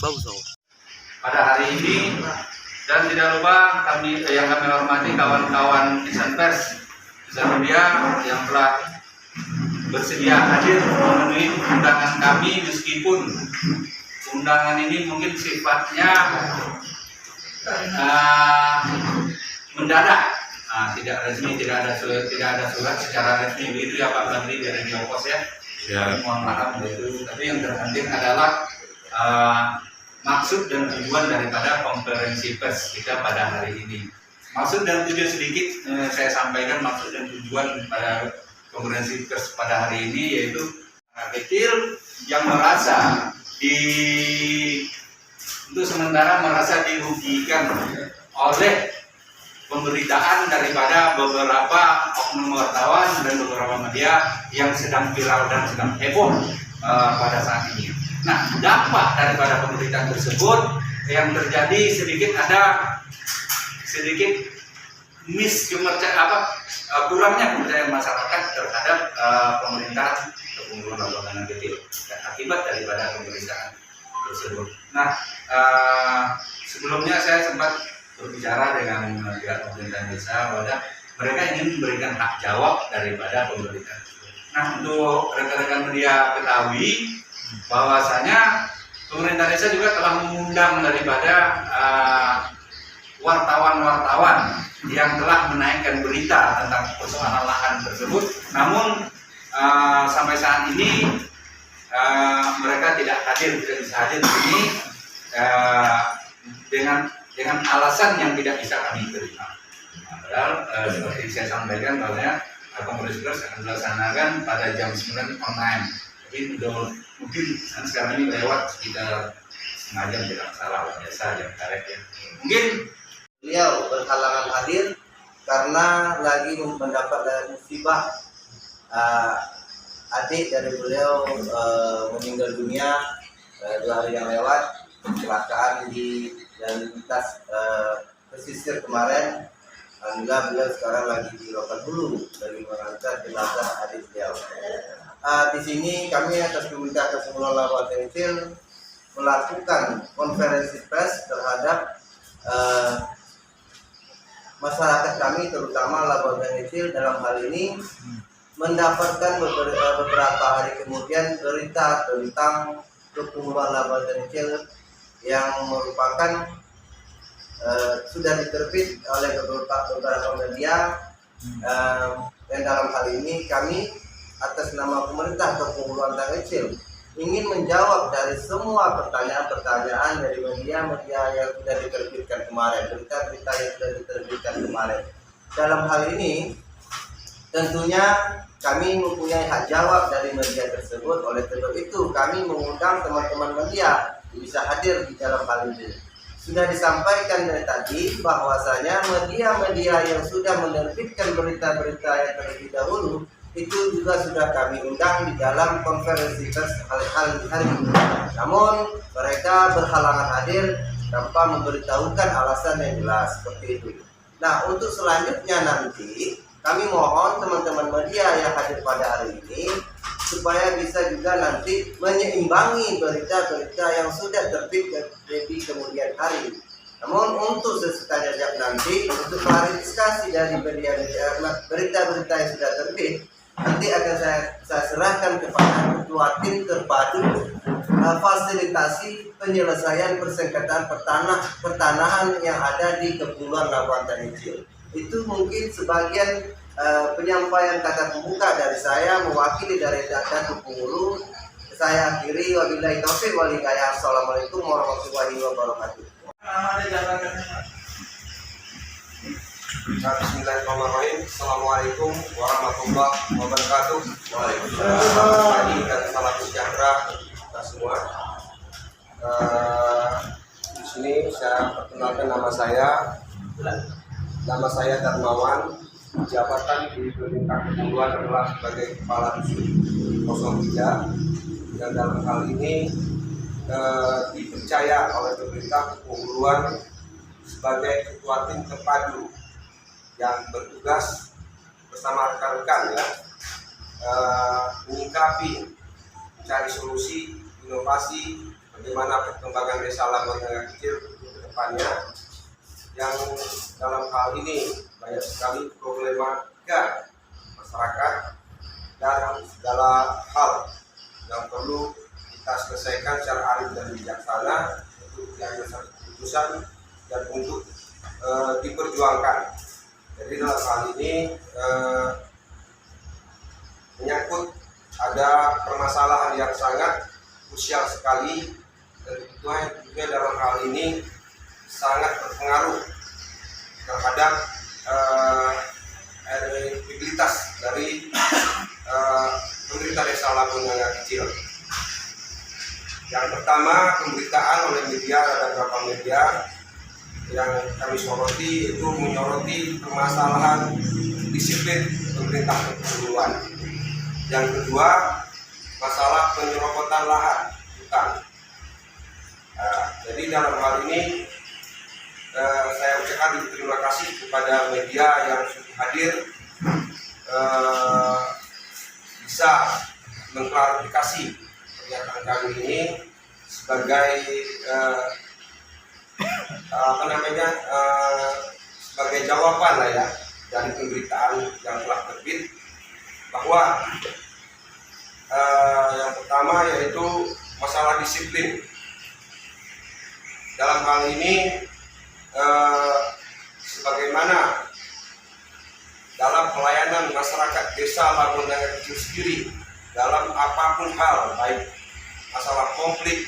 Bagus dong. Pada hari ini dan tidak lupa yang kami hormati kawan-kawan insan pers, insan media yang telah bersedia hadir memenuhi undangan kami, meskipun undangan ini mungkin sifatnya mendadak, tidak resmi, tidak ada surat secara resmi begitu ya Pak Menteri dari Diopos ya. Mohon maaf begitu. Tapi yang terpenting adalah maksud dan tujuan daripada konferensi pers kita pada hari ini. Maksud dan tujuan sedikit saya sampaikan maksud dan tujuan pada konferensi pers pada hari ini, yaitu anak kecil yang merasa untuk sementara merasa dirugikan oleh pemberitaan daripada beberapa oknum wartawan dan beberapa media yang sedang viral dan sedang heboh pada saat ini. Nah, dampak daripada pemberitaan tersebut yang terjadi sedikit kurangnya kepercayaan masyarakat terhadap pemerintahan pembunuhan anak kecil dan akibat daripada pemberitaan tersebut. Nah, sebelumnya saya sempat berbicara dengan pihak pemerintahan desa bahwa mereka ingin memberikan hak jawab daripada pemberitaan tersebut. Nah, untuk rekan-rekan media ketahui bahwasanya pemerintah desa juga telah mengundang daripada wartawan-wartawan yang telah menaikkan berita tentang persoalan lahan tersebut. Namun sampai saat ini mereka tidak bisa hadir di sini dengan alasan yang tidak bisa kami terima. Padahal seperti saya sampaikan bahwa konferensi pers akan dilaksanakan pada jam 9 online. Tapi mungkin sekarang ini lewat sekitar setengah jam tidak salah, biasa jam karet ya. Mungkin beliau berhalangan hadir karena lagi mendapat musibah. Adik dari beliau meninggal dunia 2 hari yang lewat, kecelakaan di jalan lintas pesisir kemarin. Alhamdulillah beliau sekarang lagi di Rokan Hulu dari mengantar jenazah adik beliau. Di sini kami atas permintaan Kesemuanya Labuan Kecil melakukan konferensi pers terhadap masyarakat kami, terutama Labuan Kecil dalam hal ini mendapatkan beberapa hari kemudian berita tentang pembunuhan Labuan Kecil yang merupakan sudah diterbit oleh beberapa media, dan dalam hal ini kami atas nama pemerintah Kepulauan Kecil ingin menjawab dari semua pertanyaan-pertanyaan dari media-media yang sudah diterbitkan kemarin, berita-berita yang sudah diterbitkan kemarin. Dalam hal ini tentunya kami mempunyai hak jawab dari media tersebut. Oleh sebab itu kami mengundang teman-teman media bisa hadir di dalam hal ini. Sudah disampaikan dari tadi bahwasanya media-media yang sudah menerbitkan berita-berita yang terlebih dahulu itu juga sudah kami undang di dalam konferensi pers hari ini. Namun mereka berhalangan hadir tanpa memberitahukan alasan yang jelas seperti itu. Nah, untuk selanjutnya nanti kami mohon teman-teman media yang hadir pada hari ini supaya bisa juga nanti menyeimbangi berita-berita yang sudah terbit di kemudian hari. Namun untuk sesekali nanti untuk klarifikasi dari berita-berita yang sudah terbit, nanti akan saya serahkan kepada ketua tim terpadu fasilitasi penyelesaian persengketaan pertanahan yang ada di Kepulauan Labuan Kecil. Itu mungkin sebagian penyampaian kata pembuka dari saya mewakili dari data Kepulauan. Saya akhiri, wabillahi taufiq wal hidayah. Assalamualaikum warahmatullahi wabarakatuh. Bismillahirrahmanirrahim. Assalamualaikum warahmatullahi wabarakatuh. Waalaikumsalam dan salam sejahtera kita semua. Di sini saya perkenalkan nama saya Darmawan. Jabatan di Pemerintah Kepulauan adalah sebagai Kepala Dusun 03, dan dalam hal ini dipercaya oleh Pemerintah Kepulauan sebagai Ketua Tim Terpadu yang bertugas bersama rekan-rekan ya menyikapi, mencari solusi inovasi bagaimana perkembangan desa Labuan Tengah Kecil ke depannya, yang dalam hal ini banyak sekali problematika masyarakat dan segala hal yang perlu kita selesaikan secara arif dan bijaksana untuk diambil satu keputusan dan untuk diperjuangkan. Jadi dalam hal ini menyangkut ada permasalahan yang sangat krusial sekali, dan tentunya dalam hal ini sangat berpengaruh terhadap elektabilitas dari pemerintah desa Labuan Tengah Kecil. Yang pertama, pemberitaan oleh media, ada beberapa media yang kami soroti, itu menyoroti permasalahan disiplin pemerintah kepulauan. Yang kedua, masalah penyerobotan lahan hutan. Jadi dalam hal ini saya ucapkan terima kasih kepada media yang sudah hadir, bisa mengklarifikasi pernyataan kami ini sebagai sebagai jawaban lah ya dari pemberitaan yang telah terbit, bahwa yang pertama yaitu masalah disiplin. Dalam hal ini sebagaimana dalam pelayanan masyarakat desa Labuan Tengah Kecil sendiri, dalam apapun hal, baik masalah konflik,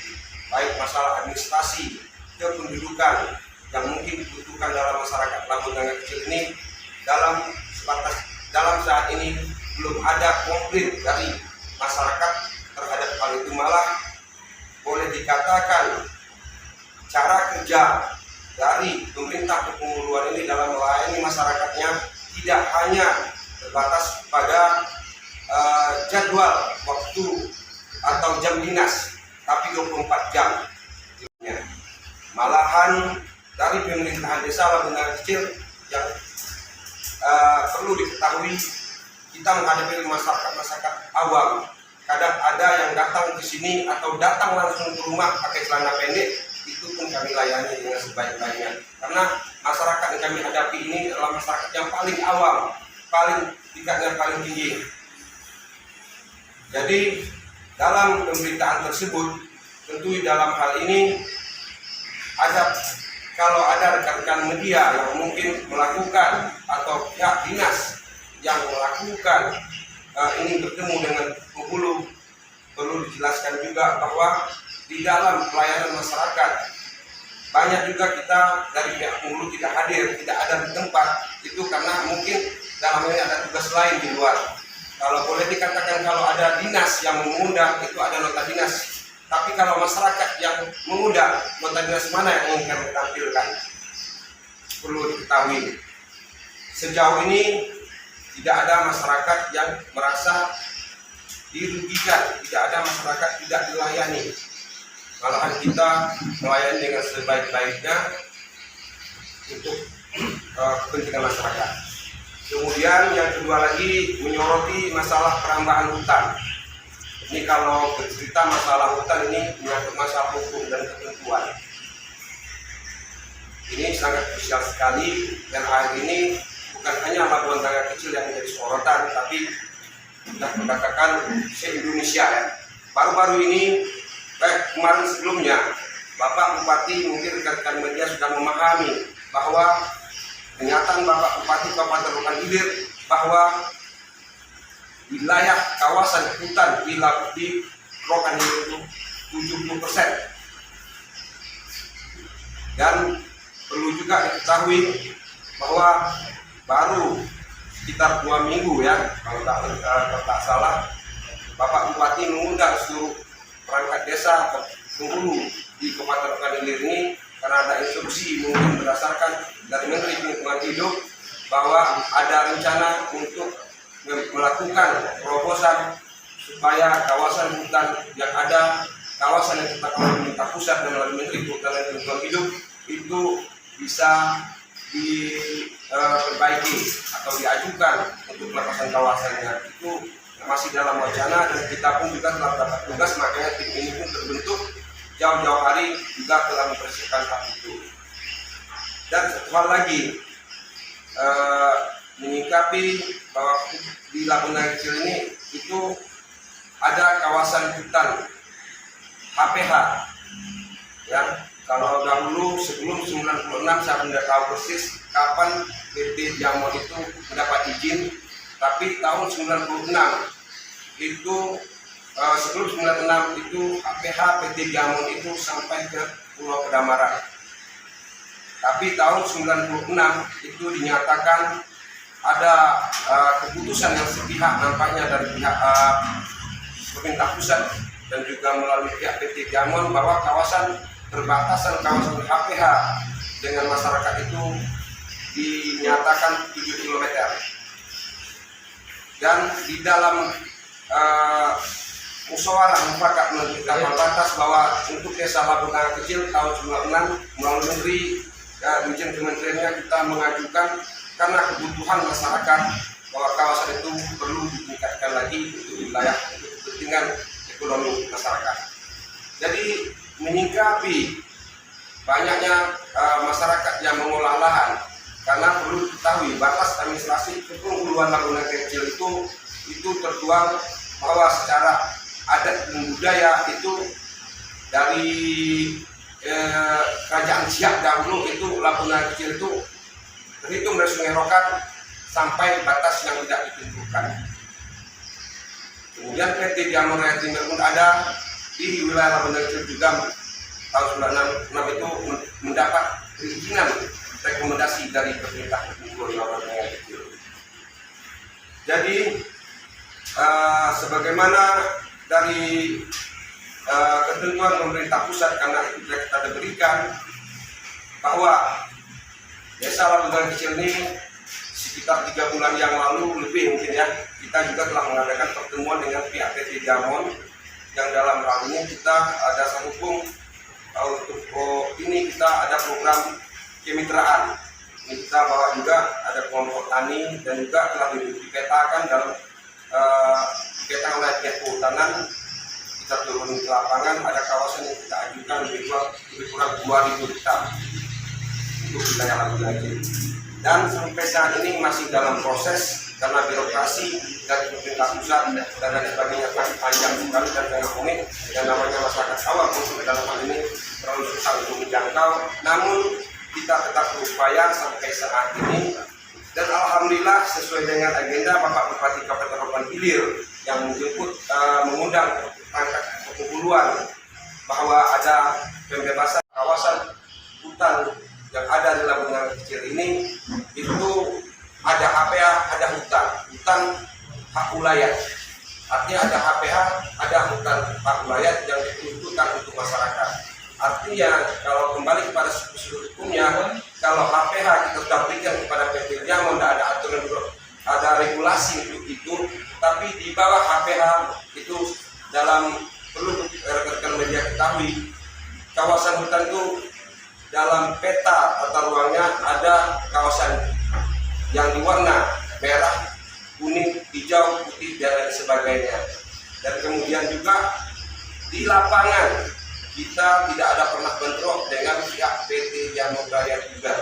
baik masalah administrasi, kependudukan yang mungkin dibutuhkan dalam masyarakat Labuan Tengah Kecil ini, dalam saat ini belum ada konflik dari masyarakat terhadap hal itu. Malah boleh dikatakan cara kerja dari pemerintah kepulauan ini dalam melayani masyarakatnya tidak hanya terbatas pada jadwal waktu atau jam dinas, tapi 24 jam. Malahan dari pemerintahan desa Labuan Tengah Kecil yang perlu diketahui, kita menghadapi masyarakat awam. Kadang ada yang datang ke sini atau datang langsung ke rumah pakai celana pendek, itu pun kami layani dengan sebaik-baiknya. Karena masyarakat yang kami hadapi ini adalah masyarakat yang paling awam, tingkatnya paling tinggi. Jadi dalam pemberitaan tersebut, tentu dalam hal ini kalau ada rekan-rekan media yang mungkin melakukan atau pihak dinas yang melakukan ingin bertemu dengan penghulu, perlu dijelaskan juga bahwa di dalam pelayanan masyarakat banyak juga kita dari pihak penghulu tidak hadir, tidak ada di tempat, itu karena mungkin dalam ini ada tugas lain di luar. Kalau boleh dikatakan kalau ada dinas yang mengundang, itu ada nota dinas. Tapi kalau masyarakat yang mengundang, nota dinas mana yang ingin kami tampilkan? Perlu diketahui, sejauh ini tidak ada masyarakat yang merasa dirugikan, tidak ada masyarakat tidak dilayani. Malahan kita melayani dengan sebaik-baiknya untuk kepentingan masyarakat. Kemudian yang kedua lagi menyoroti masalah perambahan hutan. Ini kalau bercerita masalah hutan ini menyangkut masalah hukum dan ketentuan. Ini sangat krusial sekali, dan hari ini bukan hanya Labuan Tengah Kecil yang menjadi sorotan, tapi sudah dikatakan se-Indonesia ya. Baru-baru ini, kemarin sebelumnya, Bapak Bupati mungkin rekan-rekan media sudah memahami bahwa pernyataan Bapak Bupati Kabupaten Rokan Hilir bahwa wilayah kawasan hutan di Rokan Hilir itu 70%. Dan perlu juga diketahui bahwa baru sekitar 2 minggu ya, kalau tak salah, Bapak Bupati mengundang seluruh perangkat desa penghulu di Kabupaten Rokan Hilir ini karena ada instruksi mungkin berdasarkan dari Menteri Lingkungan Hidup bahwa ada rencana untuk melakukan terobosan supaya kawasan hutan yang ada, kawasan yang ditetapkan oleh pemerintah pusat dan oleh Menteri Kehutanan dan Lingkungan Hidup itu bisa diperbaiki atau diajukan untuk pelepasan kawasannya. Itu masih dalam wacana, dan kita pun juga telah mendapat tugas, makanya tim ini pun terbentuk jauh-jauh hari juga telah mempersiapkan hal itu. Dan satu hal lagi, menyikapi bahwa di Laguna Kecil ini itu ada kawasan hutan HPH, ya. Kalau dahulu sebelum 96 saya tidak tahu persis kapan PT Jamon itu mendapat izin, tapi tahun 96 itu sebelum 96 itu HPH PT Jamon itu sampai ke Pulau Kedamaran. Tapi tahun 96 itu dinyatakan ada keputusan yang sepihak nampaknya dari pihak pemerintah pusat dan juga melalui pihak PT Jamon bahwa perbatasan kawasan HPH dengan masyarakat itu dinyatakan 7 km. Dan di dalam musyawarah mufakat menentukan batas bahwa untuk desa Laguna Kecil tahun 96 melalui negeri Dirjen Kementeriannya kita mengajukan karena kebutuhan masyarakat bahwa kawasan itu perlu ditingkatkan lagi untuk wilayah untuk kepentingan ekonomi masyarakat. Jadi menyikapi banyaknya masyarakat yang mengolah lahan, karena perlu diketahui batas administrasi Kepulauan Laguna Kecil itu tertuang bahwa secara adat dan budaya itu dari kerajaan Siak dahulu itu Laguna Kecil itu terhitung dari Sungai Rokan sampai batas yang tidak ditentukan. Kemudian PT Jamon Raya Timur pun ada di wilayah Laguna Kecil juga tahun 96 itu mendapat perizinan rekomendasi dari pemerintah Kepulauan Laguna Kecil. Jadi sebagaimana dari ketentuan pemerintah pusat, karena itu kita diberikan bahwa desa Laguna Kecil ini sekitar 3 bulan yang lalu lebih mungkin ya, kita juga telah mengadakan pertemuan dengan pihak PT Jamon yang dalam hal ini kita ada sambung untuk ini kita ada program kemitraan. Ini kita bawa juga ada kelompok tani dan juga telah dipetakan dalam peta oleh pihak kehutanan. Kita turun ke lapangan, ada kawasan yang kita ajukan lebih kurang 2.000 hektar untuk wilayah Laguna Kecil. Dan sampai saat ini masih dalam proses karena birokrasi dari pemerintah pusat dan lain sebagainya masih panjang sekali dan sangat rumit. Yang namanya masyarakat awam untuk dalam hal ini terlalu susah untuk menjangkau. Namun kita tetap berupaya sampai saat ini. Dan alhamdulillah sesuai dengan agenda Bapak Bupati Kabupaten Hilir yang mengundang perangkat kepulauan bahwa ada pembebasan kawasan hutan yang ada di Laguna Kecil ini, itu ada HPH, ada hutan hak wilayah. Artinya ada HPH, ada hutan hak wilayah yang dituntukkan untuk masyarakat. Artinya kalau kembali kepada sudut hukumnya, kalau HPH kita sudah berikan kepada PT Jamon, tidak ada aturan, ada regulasi untuk itu, tapi di bawah HPH itu dalam perlu rekan-rekan media ketahui, kawasan hutan itu dalam peta tata ruangnya ada kawasan yang diwarna merah, kuning, hijau, putih dan lain sebagainya. Dan kemudian juga di lapangan kita tidak ada pernah bentrok dengan pihak PT Jamon Raya juga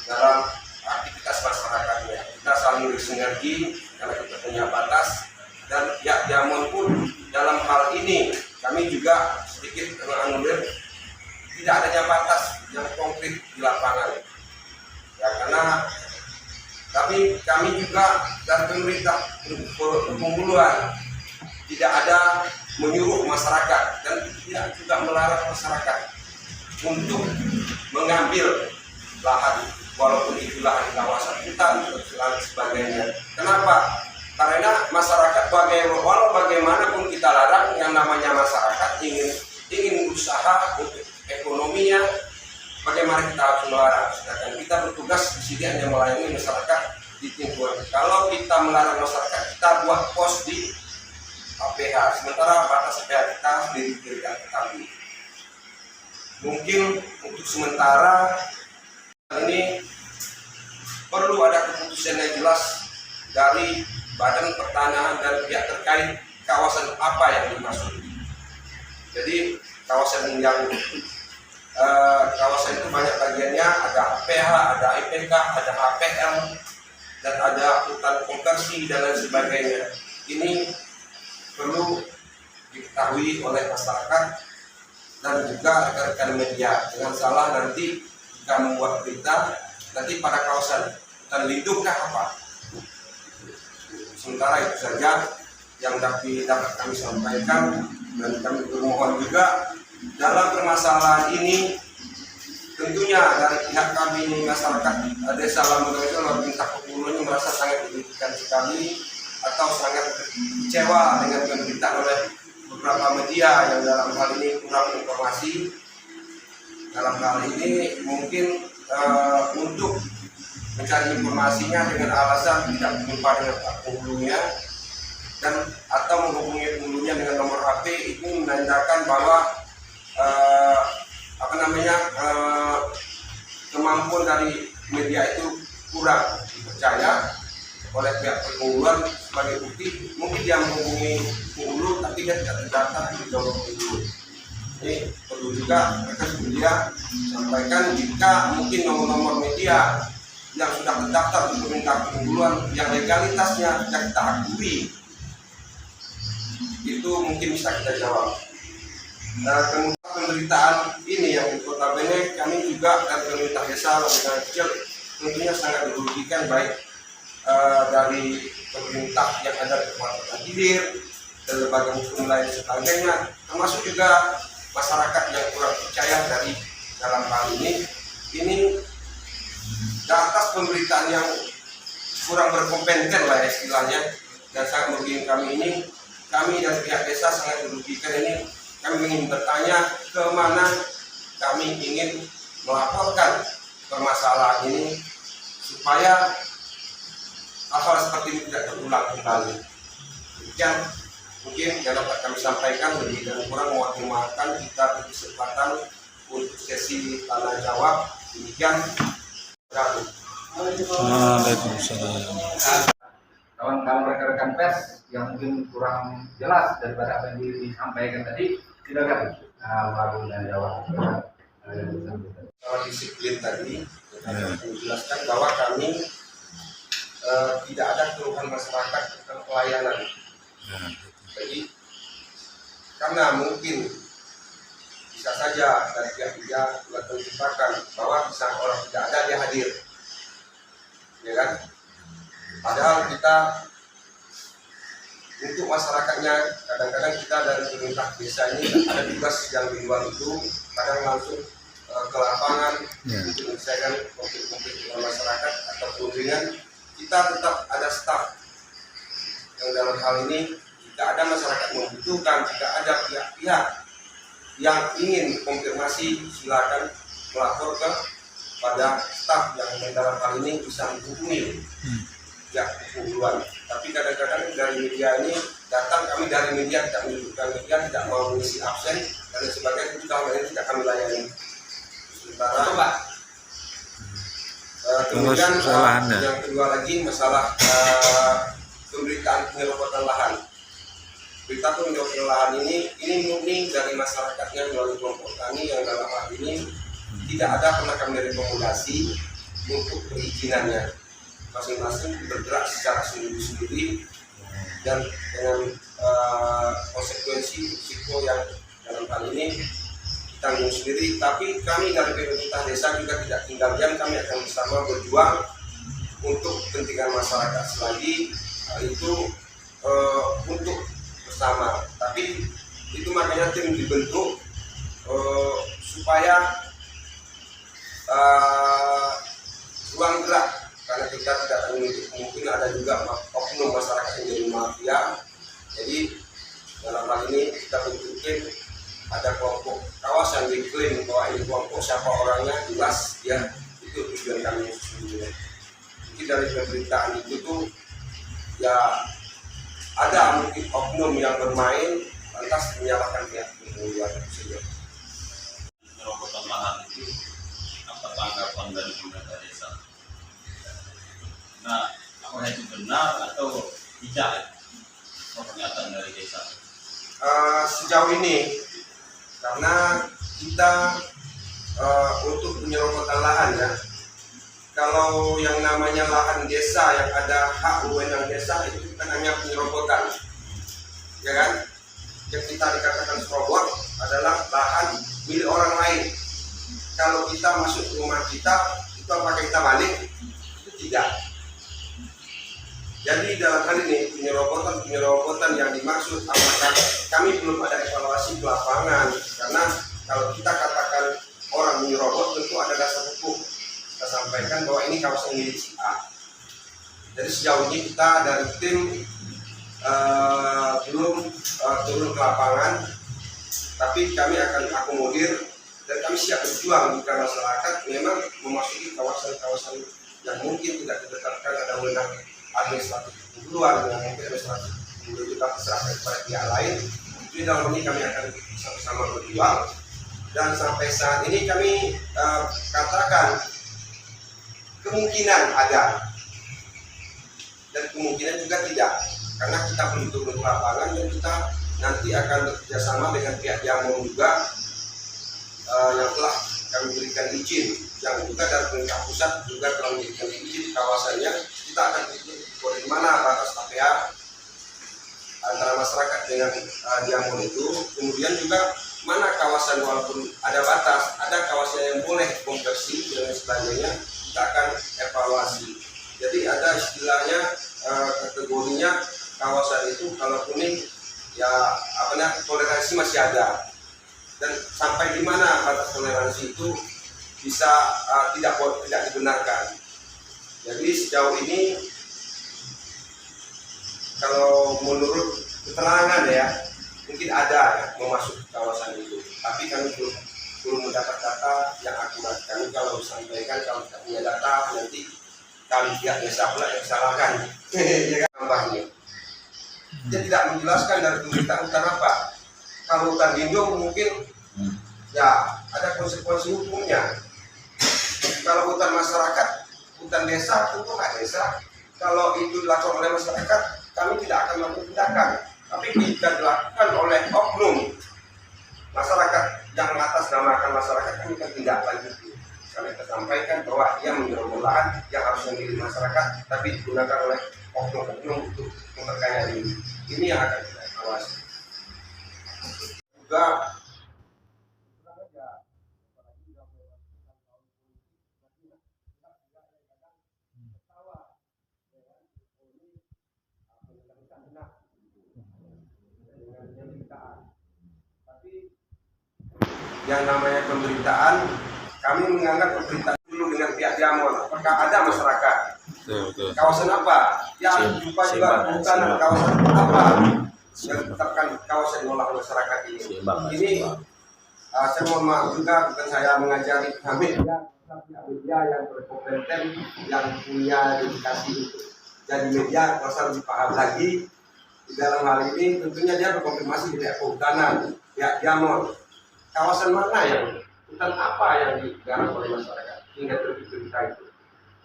dalam aktivitas masyarakatnya. Kita saling bersinergi karena kita punya batas, dan pihak Jamon pun dalam hal ini kami juga sedikit menganulir tidak adanya batas yang konkret di lapangan. Ya, karena kami juga dari pemerintah Kepulauan tidak ada menyuruh masyarakat dan tidak juga melarang masyarakat untuk mengambil lahan walaupun itu lahan kawasan hutan dan sebagainya. Kenapa? Karena masyarakat walau bagaimanapun kita larang, yang namanya masyarakat ingin usaha untuk ekonominya, bagaimana kita harus melarang? Sedangkan kita bertugas di sini hanya melayani masyarakat di Timur. Kalau kita melarang masyarakat, kita buat pos di HPH, sementara batas HPH kita sendiri tidak ketahui. Mungkin untuk sementara ini perlu ada keputusan yang jelas dari Badan Pertanahan dan pihak terkait kawasan apa yang dimaksud. Jadi kawasan itu banyak bagiannya, ada APH, ada IPK, ada APL, dan ada hutan konversi dan lain sebagainya. Ini perlu diketahui oleh masyarakat dan juga rekan-rekan media. Jangan salah nanti jika membuat berita nanti pada kawasan hutan lindung apa. Sementara itu saja yang dapat kami sampaikan, dan kami bermohon juga dalam permasalahan ini tentunya dari pihak kami masyarakat Desa Lambangan Bintang Kepulauan merasa sangat dirugikan sekali atau sangat kecewa dengan pemberitaan oleh beberapa media yang dalam hal ini kurang informasi. Dalam hal ini mungkin untuk mencari informasinya dengan alasan tidak berjumpa dengan penghulunya dan atau menghubungi penghulunya dengan nomor HP, itu menandakan bahwa kemampuan dari media itu kurang dipercaya oleh pihak penghuluan. Sebagai bukti mungkin dia menghubungi penghulu tapi dia tidak terdaftar di nomor penghulu. Ini perlu juga rekan media sampaikan jika mungkin nomor-nomor media yang sudah terdaftar di pemerintah penghuluan yang legalitasnya sudah kita akui, itu mungkin bisa kita jawab. Kemudian pemberitaan ini yang notabene kami juga dari pemerintah desa Lambangan Kecil tentunya sangat dirugikan, baik dari pemerintah yang ada di Kecamatan Hilir dan lembaga hukum lain sebagainya, termasuk juga masyarakat yang kurang percaya dari dalam hal ini di atas pemberitaan yang kurang berkompeten lah istilahnya, dan sangat merugikan kami ini. Kami dari pihak desa sangat dirugikan ini. Kami ingin bertanya kemana kami ingin melaporkan permasalahan ini supaya hal seperti ini tidak terulang kembali. Demikian mungkin yang dapat kami sampaikan, lebih dan kurang mohon kita berkesempatan untuk sesi tanya jawab. Demikian. Waalaikumsalam. Kawan-kawan rekan-rekan pers yang mungkin kurang jelas daripada apa yang disampaikan tadi, silakan Agung dan jawab. Disiplin tadi menjelaskan bahwa kami tidak ada keluhan masyarakat tentang pelayanan. Jadi karena mungkin bisa saja dari pihak media telah menciptakan bahwa bisa orang tidak ada dia hadir, ya kan? Padahal kita untuk masyarakatnya kadang-kadang kita dari pemerintah desa ini ada tugas yang di luar itu, kadang langsung ke lapangan untuk menyelesaikan konflik-konflik dengan masyarakat atau perundingan. Kita tetap ada staf yang dalam hal ini jika ada masyarakat membutuhkan, jika ada pihak-pihak yang ingin konfirmasi, silakan melapor pada staf yang dalam hal ini bisa menghubungi pihak penghuluan. Tapi kadang-kadang dari media ini datang, kami dari media tidak menunjukkan, media tidak mau mengisi absen dan sebagainya, itu hal ini tidak kami layani. Sementara kemudian yang kedua lagi masalah pemberitaan penyerobotan lahan. Berita penyerobotan lahan ini murni dari masyarakatnya melalui kelompok tani yang dalam hal ini tidak ada pernah kami rekomendasi untuk perizinannya. Masing-masing bergerak secara sendiri-sendiri dan dengan konsekuensi risiko yang dalam hal ini ditanggung sendiri. Tapi kami dari pemerintah desa juga tidak tinggal diam, kami akan bersama berjuang untuk kepentingan masyarakat selagi itu untuk bersama. Tapi itu makanya tim dibentuk supaya ruang gerak, karena kita tidak menutup mungkin ada juga oknum masyarakat yang jadi mafia. Jadi dalam hal ini kita bentukin ada kelompok kawasan diklaim bahwa ini kelompok siapa orangnya jelas ya, itu tujuan kami sesungguhnya. Mungkin dari pemberitaan itu tuh ya ada mungkin oknum yang bermain lantas menyalahkan pihak penghuluan saja. Penyerobotan lahan itu apa tanggapan dari pemerintah desa? Nah, apakah itu benar atau tidak ya? Pernyataan dari desa. Sejauh ini karena kita untuk penyerobotan lahan ya, kalau yang namanya lahan desa yang ada hak wewenang desa itu kan hanya penyerobotan, ya kan? Yang kita dikatakan serobot adalah lahan milik orang lain. Kalau kita masuk ke rumah kita, itu apakah kita balik? Itu tidak. Jadi dalam hal ini penyerobotan yang dimaksud, apakah kami belum ada evaluasi ke lapangan, karena kalau kita katakan orang menyerobot tentu ada dasar hukum. Kita sampaikan bahwa ini kawasan milik si A. Jadi sejauh ini kita dari tim belum turun ke lapangan, tapi kami akan akomodir dan kami siap berjuang jika masyarakat memang memasuki kawasan-kawasan yang mungkin tidak ditetapkan ada wewenang administratif keluar dengan mungkin administratif kita diserahkan kepada pihak lain. Jadi dalam ini kami akan sama-sama berjuang, dan sampai saat ini kami katakan kemungkinan ada dan kemungkinan juga tidak, karena kita belum turun ke lapangan dan kita nanti akan bekerjasama dengan pihak Jamon juga yang telah kami berikan izin, yang juga dari pemerintah pusat juga telah memberikan izin kawasannya. Kita akan di mana batas KPA antara masyarakat dengan Jamon itu, kemudian juga mana kawasan walaupun ada batas, ada kawasan yang boleh konversi dan sebagainya, kita akan evaluasi. Jadi ada istilahnya kategorinya kawasan itu kalau kuning ya toleransi masih ada, dan sampai di mana batas toleransi itu bisa tidak dibenarkan. Jadi sejauh ini kalau menurut keterangan ya mungkin ada ya mau masuk ke kawasan itu, tapi kami belum mendapat data yang akurat. Kami kalau sampaikan kalau tidak punya data nanti kami pihak desa pula yang salahkan. Ya kan tambahnya. Dia tidak menjelaskan dari pemerintahan hutan apa. Kalau hutan lindung mungkin ya ada konsekuensi hukumnya. Kalau hutan masyarakat, hutan desa tentu hak desa. Kalau itu dilakukan oleh masyarakat, kami tidak akan melakukan tindakan. Tapi jika dilakukan oleh oknum masyarakat yang mengatasnamakan masyarakat, kami akan tindak lanjuti. Kami akan sampaikan bahwa dia menyerobot lahan yang harusnya milik masyarakat, tapi digunakan oleh oknum-oknum untuk memperkaya diri. Ini yang akan kita evaluasi. Juga yang namanya pemberitaan, kami menganggap pemberitaan dulu dengan pihak Jamon. Apakah ada masyarakat? Betul. Kawasan apa? Yang jumpa juga hutan kawasan apa? Yang ditetapkan kawasan olah masyarakat ini. Ini saya mohon maaf juga, bukan saya mengajari kami media yang berkompeten, yang punya dedikasi itu. Jadi media masa lebih paham lagi di dalam hal ini. Tentunya dia berkonfirmasi di pihak kehutanan, pihak Jamon. Kawasan mana yang hutan apa yang digarap oleh masyarakat hingga terbit berita itu.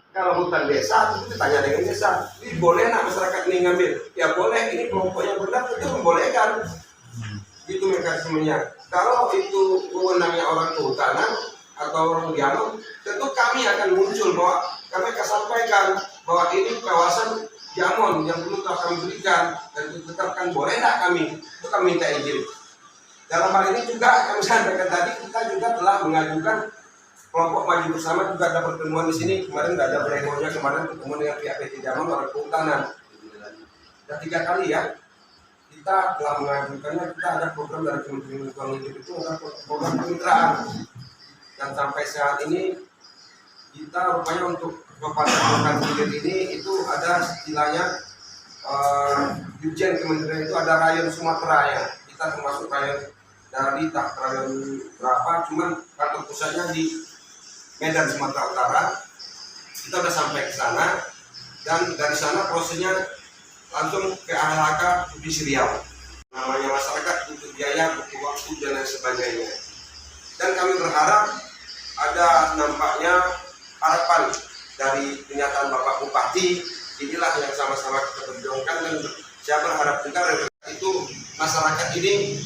Kalau hutan desa itu ditanya dengan desa, ini boleh nak masyarakat ini ngambil? Ya boleh, ini kelompok yang benar itu membolehkan. Itu mekanismenya. Kalau itu wewenangnya orang kehutanan atau orang Jamon, tentu kami akan muncul bahwa kami akan sampaikan bahwa ini kawasan Jamon yang belum telah kami berikan dan ditetapkan boleh nak kami, itu kami minta izin. Dalam hal ini juga kami sampaikan tadi, kita juga telah mengajukan kelompok maju bersama, juga ada pertemuan di sini. Kemarin nggak ada breakdownnya, kemarin pertemuan dengan pihak PT Jamon orang kehutanan. Dan 3 kali ya kita telah mengajukannya. Kita ada program dari Kementerian Lingkungan Hidup itu ada program kemitraan, dan sampai saat ini kita rupanya untuk kepada hilir ini itu ada istilahnya Dirjen Kementerian itu ada rayon Sumatera ya. Kita termasuk rayon dari tak rayon berapa, cuman kantor pusatnya di Medan Sumatera Utara. Kita udah sampai ke sana, dan dari sana prosesnya langsung ke ALHK Provinsi Riau. Namanya masyarakat butuh biaya, butuh waktu dan lain sebagainya. Dan kami berharap ada nampaknya harapan dari pernyataan Bapak Bupati inilah yang sama-sama kita perjuangkan, dan saya berharap juga itu masyarakat ini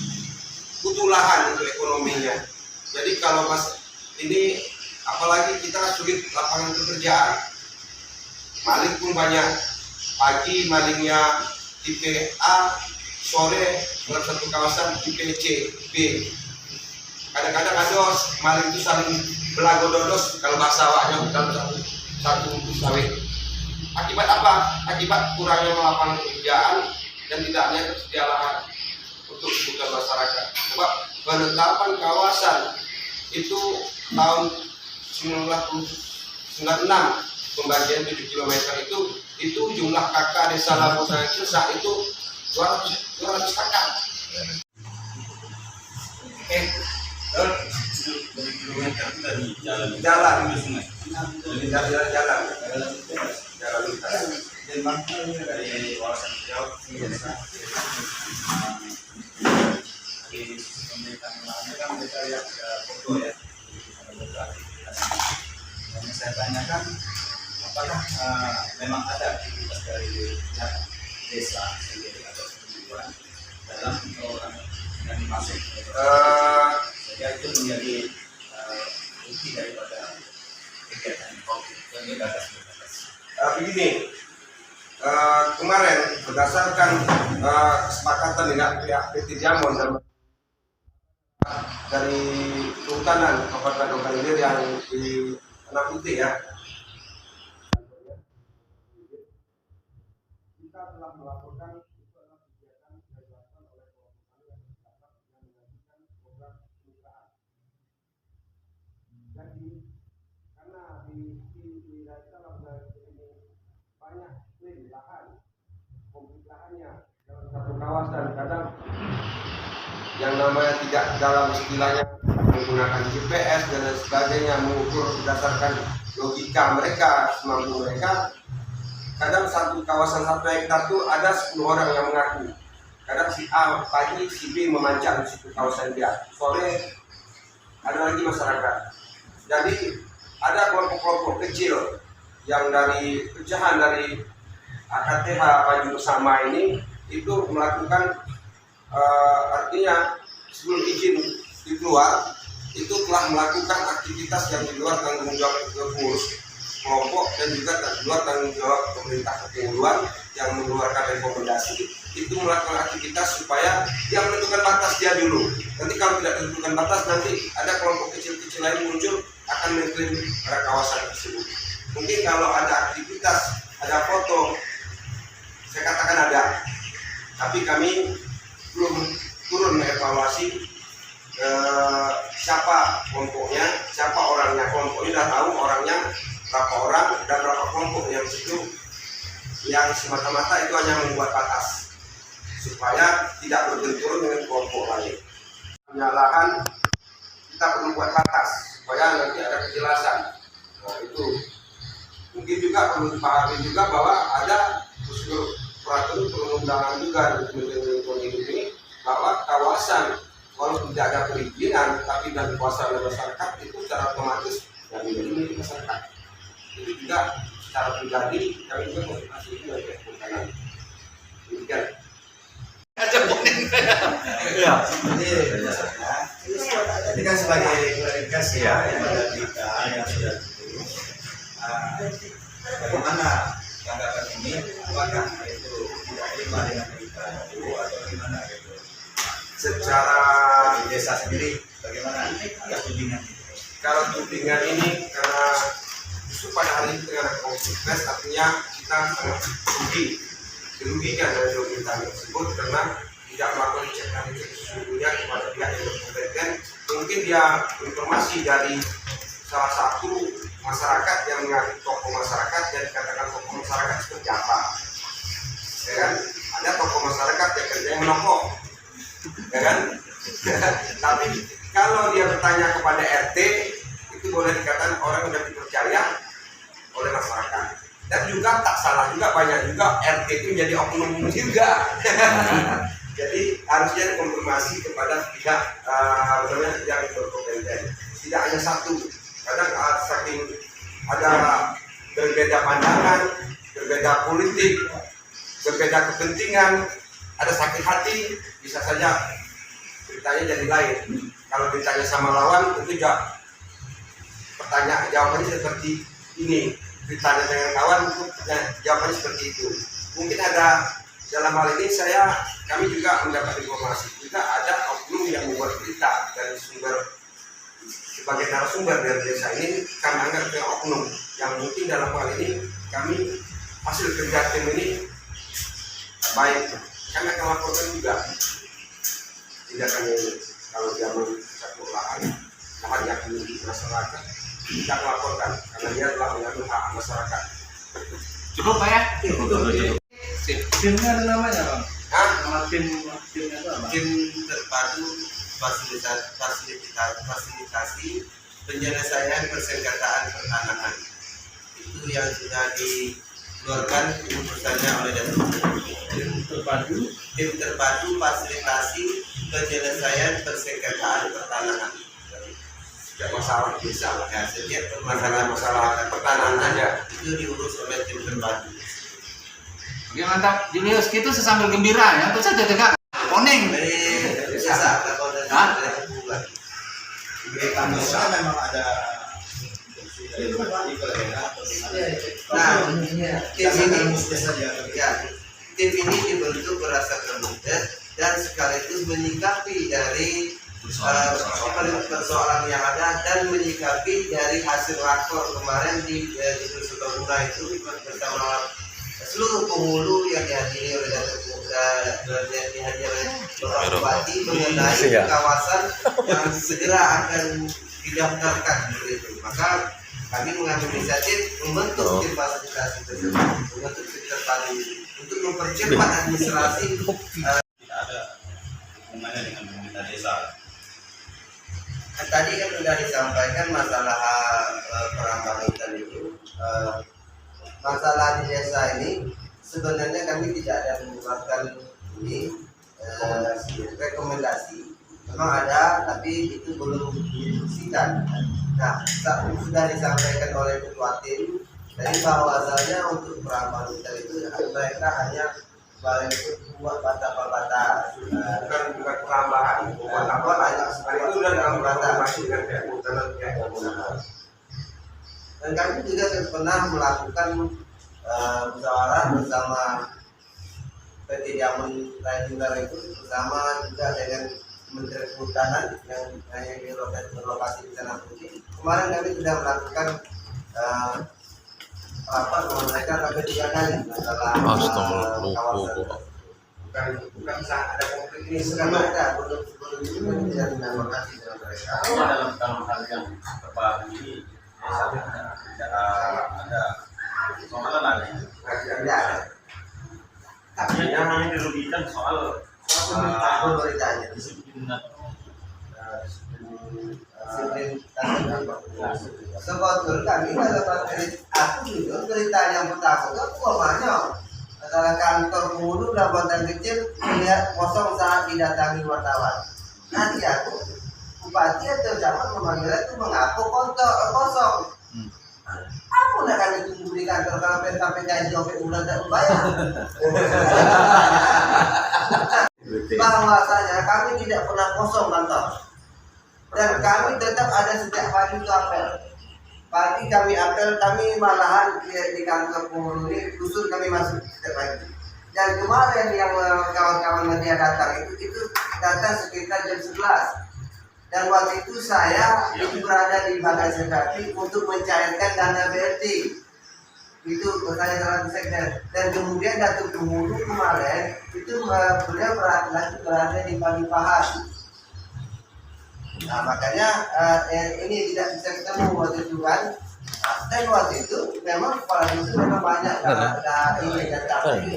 butuh lahan untuk ekonominya. Jadi kalau ini apalagi kita sulit lapangan pekerjaan, maling pun banyak. Pagi malingnya tipe A, sore dalam satu kawasan tipe C, B. Kadang-kadang ada maling itu saling belago dodos kalau bahasa awaknya dalam satu sawit. Akibat apa? Akibat kurangnya lapangan pekerjaan dan tidaknya tersedia lahan untuk kebutuhan masyarakat. Sebab penetapan kawasan itu tahun 1996 pembagian 7 km itu jumlah kakak desa Labutan Cilsa itu 200 kakak. Dari jalan Jalan ke sungai. jalan lintas. Dan makanya dari wawasan beliau di pemerintahan kan mereka lihat foto ya. Dan saya tanyakan apakah memang ada aktivitas dari desa sendiri atau tujuan dalam orang yang masuk sehingga itu menjadi inti daripada kegiatan dan berbatas. Begini, kemarin berdasarkan kesepakatan dengan pihak PT Jamon dari Kehutanan Kabupaten Ogan Ilir yang di Tanah Putih ya, kita telah melaporkan itu adalah kegiatan yang dilakukan oleh kelompok tani yang terdaftar yang mengajukan program penyukaan. Jadi karena di desa Labutan ini banyak lahan, komplit lahannya dalam satu kawasan, kadang yang namanya tidak dalam istilahnya menggunakan GPS dan lain sebagainya, mengukur berdasarkan logika mereka, semampu mereka. Kadang satu kawasan 1 hektar itu ada 10 orang yang mengaku. Kadang si A pagi, si B memanjang di situ kawasan dia, sore ada lagi masyarakat. Jadi ada kelompok-kelompok kecil yang dari pecahan dari AKTH Maju Bersama ini itu melakukan artinya sebelum izin keluar itu telah melakukan aktivitas yang di luar tanggung jawab pengurus kelompok dan juga di luar tanggung jawab pemerintah kepulauan yang mengeluarkan rekomendasi, itu melakukan aktivitas supaya yang menentukan batas dia dulu. Nanti kalau tidak tentukan batas, nanti ada kelompok kecil-kecil lain muncul akan mengklaim pada kawasan tersebut. Mungkin kalau ada aktivitas, ada foto, saya katakan ada, tapi kami belum turun mengevaluasi siapa kelompoknya, siapa orangnya. Kelompok ini sudah tahu orangnya berapa orang dan berapa kelompok yang situ, yang semata-mata itu hanya membuat batas supaya tidak berbenturan dengan kelompok lain. Penyalahan kita perlu buat batas supaya nanti ada kejelasan. Nah, itu mungkin juga perlu dipahami juga bahwa ada prosedur peraturan perundang-undangan juga dari Kementerian Lingkungan Hidup ini, bahwa kawasan walaupun tidak ada perizinan tapi dan dikuasai oleh masyarakat itu secara otomatis yang menjadi milik masyarakat. Itu juga secara pribadi kami juga motivasi itu dari Kehutanan. Demikian. Ya, ini kan sebagai klarifikasi ya pada kita yang sudah dulu. Bagaimana tanggapan ini? Apakah itu tidak terima dengan kita dulu atau gimana gitu? Secara Di desa sendiri bagaimana ada tudingan? kalau tudingan ini karena justru pada hari ini dengan konflik artinya kita sangat dirugikan dari pemerintahan tersebut karena tidak melakukan cek dan cek sesungguhnya kepada pihak yang berkompeten. Mungkin dia informasi dari salah satu masyarakat yang mengaku tokoh masyarakat, dan dikatakan tokoh masyarakat seperti apa, ya kan? Ada tokoh masyarakat yang kerjanya menokok, ya kan? Tapi kalau dia bertanya kepada RT, itu boleh dikatakan orang yang sudah dipercaya oleh masyarakat. Dan juga tak salah juga, banyak juga RT itu menjadi oknum juga. Jadi harusnya konfirmasi kepada pihak yang berkompeten. Tidak hanya satu. Kadang saking ada berbeda pandangan, berbeda politik, berbeda kepentingan, ada sakit hati, bisa saja ceritanya jadi lain. Kalau ditanya sama lawan, tentu jawabannya seperti ini. Ditanya dengan kawan, itu jawabannya seperti itu. Mungkin ada dalam hal ini kami juga mendapat informasi juga ada oknum yang membuat berita dari sebagai narasumber dari desa ini, kami anggap ke oknum yang mungkin dalam hal ini kami hasil kerja tim ini baik, kami akan laporkan juga tindakan ini. Kalau dia merusak lahan yang dimiliki masyarakat, kita laporkan karena dia telah mengambil hak masyarakat. Cukup Pak ya? Timnya ada namanya Bang? Nama timnya itu apa? Tim terpadu fasilitasi penyelesaian persengketaan pertanahan. Itu yang sudah dikeluarkan keputusannya oleh Tim terpadu fasilitasi penyelesaian persengketaan pertanahan. Setiap masalah bisa lah. Ya, setiap Masalah pertanahan aja. itu diurus oleh tim terpadu. Oke mantap, Julius, itu sesambil gembira ya, terus saja tegak koning. Dari desa, dari hubungan. Di Kandosa memang ada dari bupati ke daerah atau Nah, tim ini saja. ya, tim ini dibentuk berdasarkan mudah dan sekaligus menyikapi dari persoalan yang ada dan menyikapi dari hasil rakor kemarin di Sukabumi itu bersama seluruh penghulu yang dihadiri oleh Bapak Bupati mengenai kawasan yang segera akan didaftarkan begitu. Maka kami mengambil inisiatif membentuk tim fasilitasi tersebut, membentuk tim terpadu untuk mempercepat administrasi. Tidak ada hubungannya dengan pemerintah desa. Tadi kan sudah disampaikan masalah perambahan hutan itu. Masalah di desa ini sebenarnya kami tidak ada mengeluarkan ini rekomendasi. Memang ada, tapi itu belum didiskusikan. Nah, sudah disampaikan oleh ketua tim dari bahwasanya untuk perambahan hutan itu mereka hanya buat batas-batas, Bukan perambahan, bukan apa aja. Itu udah dalam masih dan kami juga pernah melakukan musyawarah bersama PT Diamond Rajungan itu bersama juga dengan Menteri Kehutanan yang berlokasi di sana Putih. Kemarin kami sudah melakukan rapat dengan mereka sampai 3 kali masalah kawasan. bukan ada konflik ini Bukan mereka, belum tidak dinamakan dengan mereka. Dalam hal yang tepat ini tidak ada soalan lagi. Tidak. Tapi Yang hanya dirugikan soal pemerintahnya. disiplin Sebetulnya kami dalam aku juga cerita yang pertama itu aku banyak adalah kantor penghulu jabatan kecil melihat kosong saat didatangi wartawan. Nanti aku bupati atau camat memanggilnya itu mengaku kosong. Aku nak kami tunggu di kantor kalau sampai gaji sampai bulan tak membayar. Bahwasanya kami tidak pernah kosong kantor. Dan kami tetap ada setiap pagi itu apel. Pagi kami apel, kami malahan di kantor penghulu ini khusus kami masuk setiap pagi. Dan kemarin yang kawan-kawan media datang itu datang sekitar jam 11. Dan waktu itu saya itu berada di Bagasi Sekati untuk mencairkan dana BRT. Itu saya salah sekjen. Dan kemudian Datuk Penghulu kemarin itu beliau berada di Panipahan. Nah makanya ini tidak bisa ketemu waktu itu kan. Dan waktu itu memang kepala itu memang banyak ada ini data ini.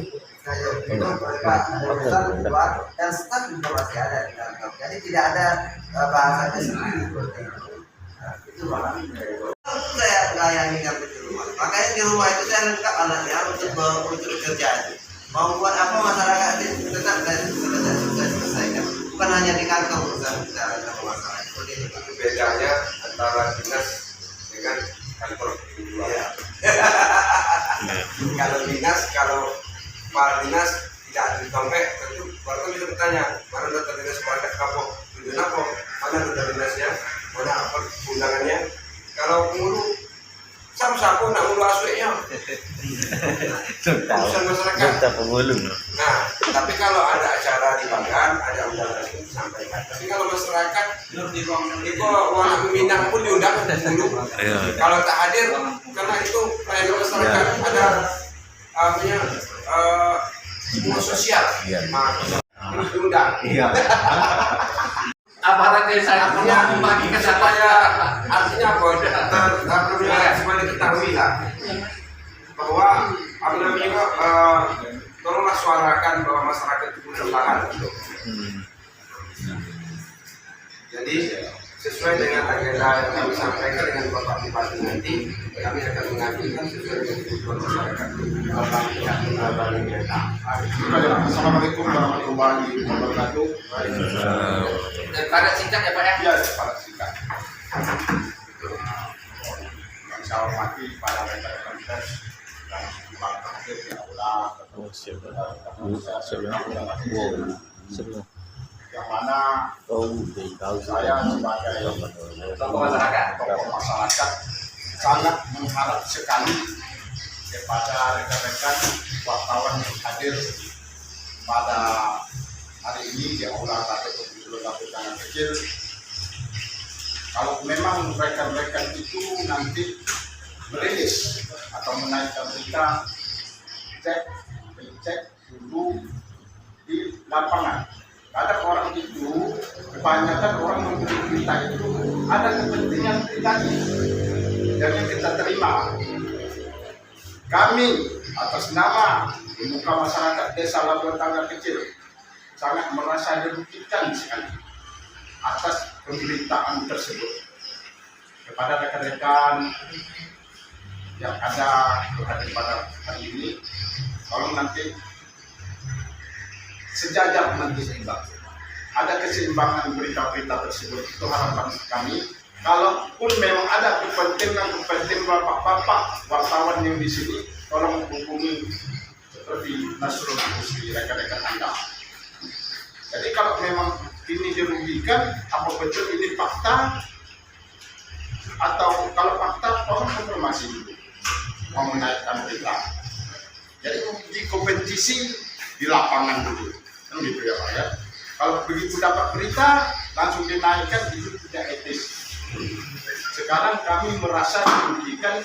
Dan staf informasi ada di kantor. Jadi tidak ada bahasanya sendiri seperti itu. Nah, itu malah. Saya layani sampai di rumah. Makanya di rumah itu saya lengkap anaknya untuk kerja itu. Mau buat apa masyarakat itu tetap sudah selesaikan. Bukan hanya di kantor urusan kita ada masalah. itu bedanya antara dinas dengan kantor. Kalau dinas kepala dinas tidak ada di dompet, tentu warga bisa bertanya, mana data dinas kepala kapok, tujuan apa, mana data dinasnya, mana apa undangannya. Kalau pengulu, sama-sama nak ulu asweknya. Urusan masyarakat. Nah, tapi kalau ada acara di Bagan, ada undangan itu disampaikan. Tapi kalau masyarakat di warna Minang pun diundang dulu. Kalau tak hadir, karena itu pelayanan masyarakat ada semua sosial, harus diundang. Apalagi saya punya membagikan Supaya artinya apa? Supaya diketahui lah bahwa tolonglah suarakan bahwa masyarakat itu bersemangat untuk. Jadi sesuai dengan agenda yang kami sampaikan dengan Bapak Bupati nanti, kami akan mengajukan sesuai dengan kebutuhan masyarakat. Assalamualaikum warahmatullahi wabarakatuh. pada singkat ya Pak ya. Ya, para singkat. Yang saya hormati para rekan-rekan pers dan para hadir di aula. Yang mana saya sebagai Tokoh masyarakat sangat mengharap sekali kepada rekan-rekan wartawan yang hadir pada hari ini di aula Tangan Kecil. Kalau memang rekan-rekan itu nanti merilis atau menaikkan berita, cek dulu di lapangan. Kadang orang itu, kebanyakan orang memberi berita itu ada kepentingan pribadi. Jadi kita terima. Kami atas nama Pemuka Masyarakat Desa Labuan Tangga Kecil sangat merasa dirugikan sekali atas pemberitaan tersebut. Kepada rekan-rekan yang ada pada hari ini, kalau nanti sejajar nanti seimbang, ada keseimbangan berita-berita tersebut, itu harapan kami. Kalaupun memang ada kepentingan bapak-bapak wartawan yang di sini, tolong hubungi seperti Nasrul Husni, rekan-rekan Anda. Jadi kalau memang ini dirugikan, apa betul ini fakta? Atau kalau fakta, tolong konfirmasi dulu mau menaikkan berita. Jadi di kompetisi di lapangan dulu, kan gitu ya Pak ya. Kalau begitu dapat berita langsung dinaikkan, itu tidak etis. Sekarang kami merasa dirugikan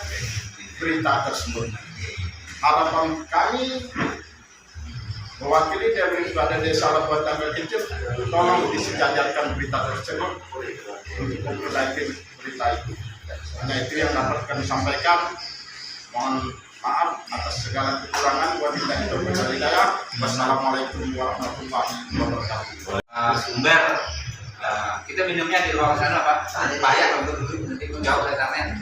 berita tersebut. Harapan kami mewakili dari pada Desa Labuan Tangga Kecil, tolong disejajarkan berita tersebut untuk memperbaiki berita itu. Hanya itu yang dapat kami sampaikan. Mohon maaf atas segala kekurangan. Wabillahi taufiq wal hidayah. Wassalamualaikum warahmatullahi wabarakatuh. Sumber kita minumnya di ruang sana Pak. Payah untuk duduk nanti jauh letaknya.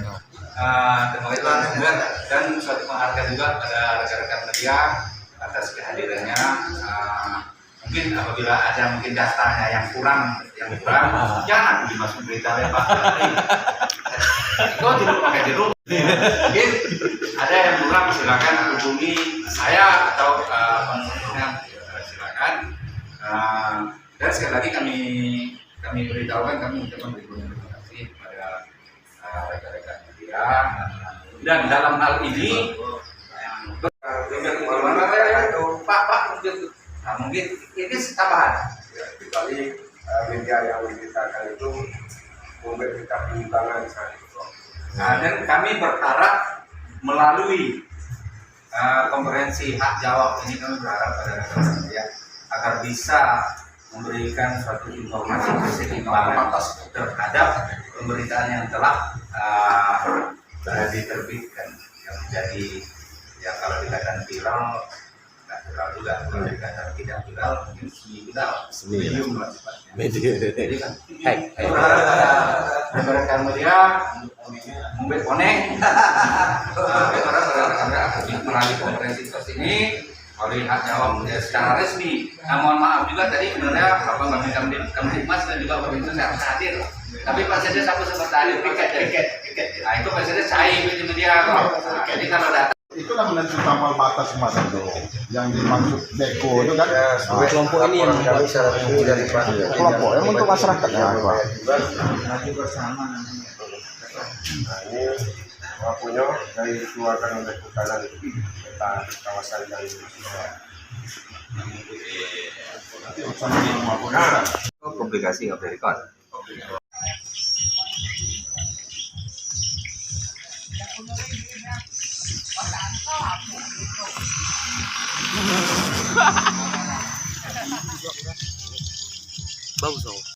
Terima kasih sumber dan suatu penghargaan juga pada rekan-rekan media atas kehadirannya. Mungkin apabila ada mungkin datanya yang kurang jangan dimasuk berita ya Pak. Kau jeruk pakai jeruk. Mungkin ada yang kurang, silakan hubungi saya atau penulisnya, silakan. Dan sekali lagi kami beritahukan, kami mengucapkan terima kasih kepada rekan-rekan media. Dan dalam hal ini mungkin ini tambahan. Kecuali media yang memberitakan itu memberikan penyimpangan saat itu. Dan kami berharap melalui konferensi hak jawab ini, kami berharap pada rekan-rekan media agar bisa memberikan suatu informasi keseimbangan terhadap pemberitaan yang telah diterbitkan, yang menjadi ya kalau dikatakan viral, nggak viral juga, kalau dikatakan tidak viral, mungkin medium lah sifatnya. Jadi kan rekan media mungkin konek, melalui konferensi pers ini melihat jawab secara resmi. Mohon maaf juga tadi sebenarnya Bapak Kamtibmas dan juga Bapak itu saya harus hadir. Tapi Pak Sedes aku sempat hadir piket. Nah itu Pak Sedes cair media. Jadi kalau datang Itulah menentukan ambang batas kemarin tuh yang dimaksud Beko itu kan. Kelompok ini yang kami secara resmi dari Kelompok yang untuk masyarakat ya, Pak. Maju bersama namanya. Nah, ini punya dari keluarkan oleh Kehutanan Peta kawasan yang sudah. Komplikasi nggak boleh rekod. Ha